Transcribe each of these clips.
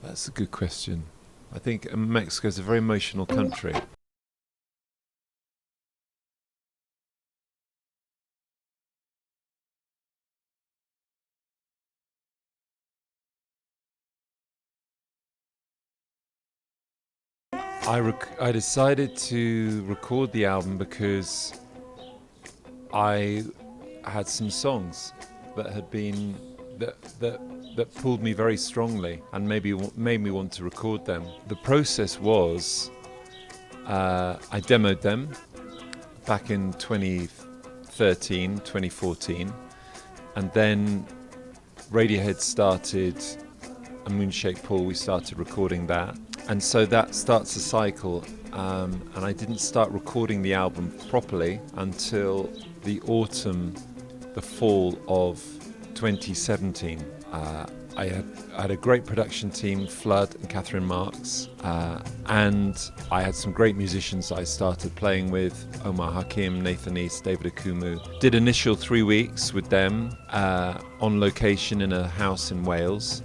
That's a good question. I think Mexico is a very emotional country. I decided to record the album because I had some songs that had been that pulled me very strongly and maybe made me want to record them. The process was I demoed them back in 2013, 2014, and then Radiohead started a Moonshaped Pool. We started recording that, and so that starts a cycle. And I didn't start recording the album properly until the fall of 2017. I had a great production team, Flood and Catherine Marks, and I had some great musicians I started playing with, Omar Hakim, Nathan East, David Akumu. Did initial 3 weeks with them on location in a house in Wales,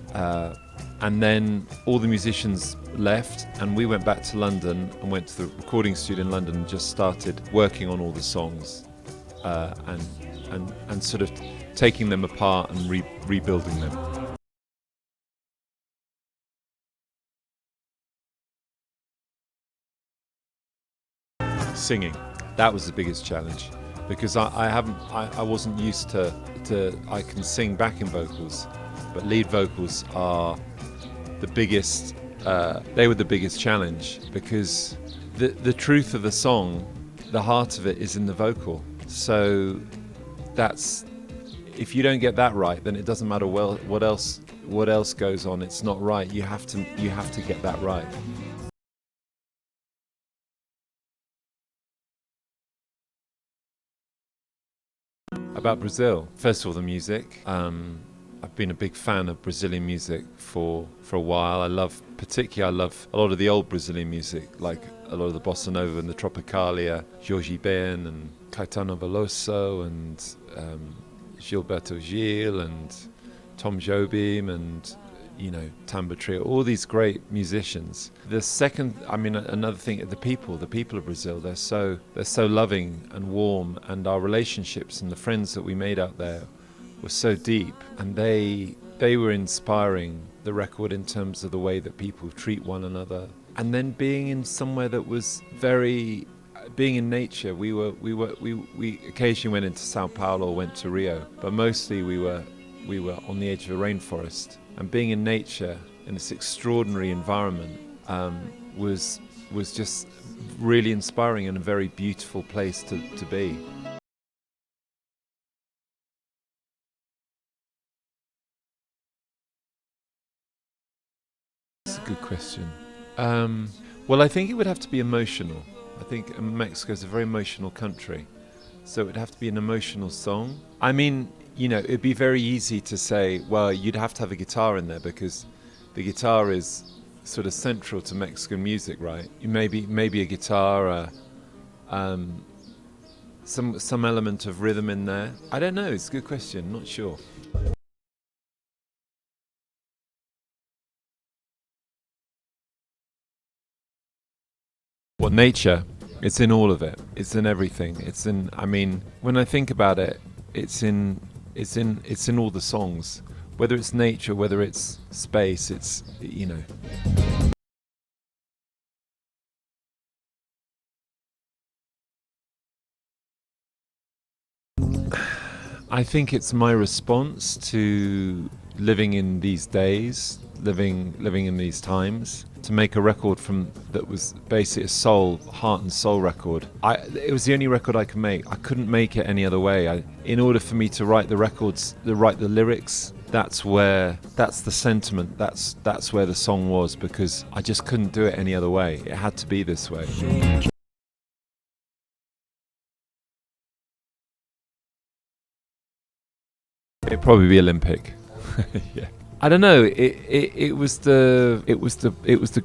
and then all the musicians left and we went back to London and went to the recording studio in London and just started working on all the songs and sort of taking them apart and rebuilding them. Singing, that was the biggest challenge because I wasn't used to I can sing backing vocals, but lead vocals are the biggest. They were the biggest challenge because the truth of the song, the heart of it, is in the vocal. So that's, if you don't get that right, then it doesn't matter what else goes on. It's not right. You have to get that right. About Brazil, first of all, the music. I've been a big fan of Brazilian music for a while. I love a lot of the old Brazilian music, like a lot of the bossa nova and the tropicalia, Jorge Ben and Caetano Veloso and Gilberto Gil and Tom Jobim and Tamba Trio, all these great musicians. The second, another thing, the people of Brazil, they're so loving and warm, and our relationships and the friends that we made out there were so deep, and they were inspiring the record in terms of the way that people treat one another. And then being in somewhere that was being in nature. We occasionally went into Sao Paulo or went to Rio, but mostly we were on the edge of a rainforest. And being in nature in this extraordinary environment was just really inspiring and a very beautiful place to be. That's a good question. Well, I think it would have to be emotional. I think Mexico is a very emotional country, so it would have to be an emotional song. I mean, it'd be very easy to say, well, you'd have to have a guitar in there because the guitar is sort of central to Mexican music, right? Maybe a guitar, some element of rhythm in there. I don't know. It's a good question. Not sure. Well, nature, it's in all of it. It's in everything. When I think about it, it's in all the songs. Whether it's nature, whether it's space, I think it's my response to living in these days, living in these times, to make a record that was basically a heart and soul record. It was the only record I could make. I couldn't make it any other way. In order for me to write the lyrics, that's the sentiment, that's where the song was, because I just couldn't do it any other way. It had to be this way. It'd probably be Olympic. Yeah. I don't know. It was the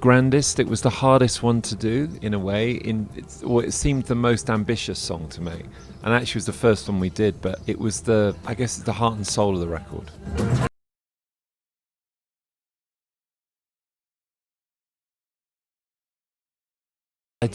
grandest. It was the hardest one to do in a way. It seemed the most ambitious song to make, and actually it was the first one we did. But it was I guess it's the heart and soul of the record. I,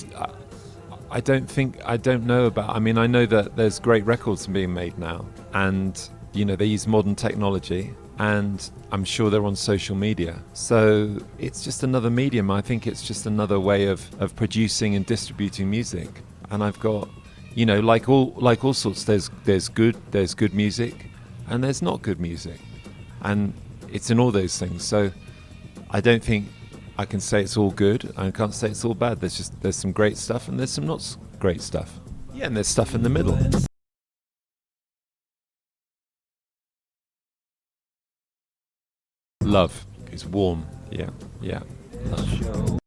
I don't think, I don't know about, I mean, I know that there's great records being made now, and, you know, they use modern technology, and I'm sure they're on social media. So it's just another medium. I think it's just another way of producing and distributing music. And I've got, you know, like all sorts, there's good music, and there's not good music. And it's in all those things. So I don't think I can say it's all good. I can't say it's all bad. There's some great stuff and there's some not great stuff. Yeah, and there's stuff in the middle. Love is warm. Yeah, yeah. Love.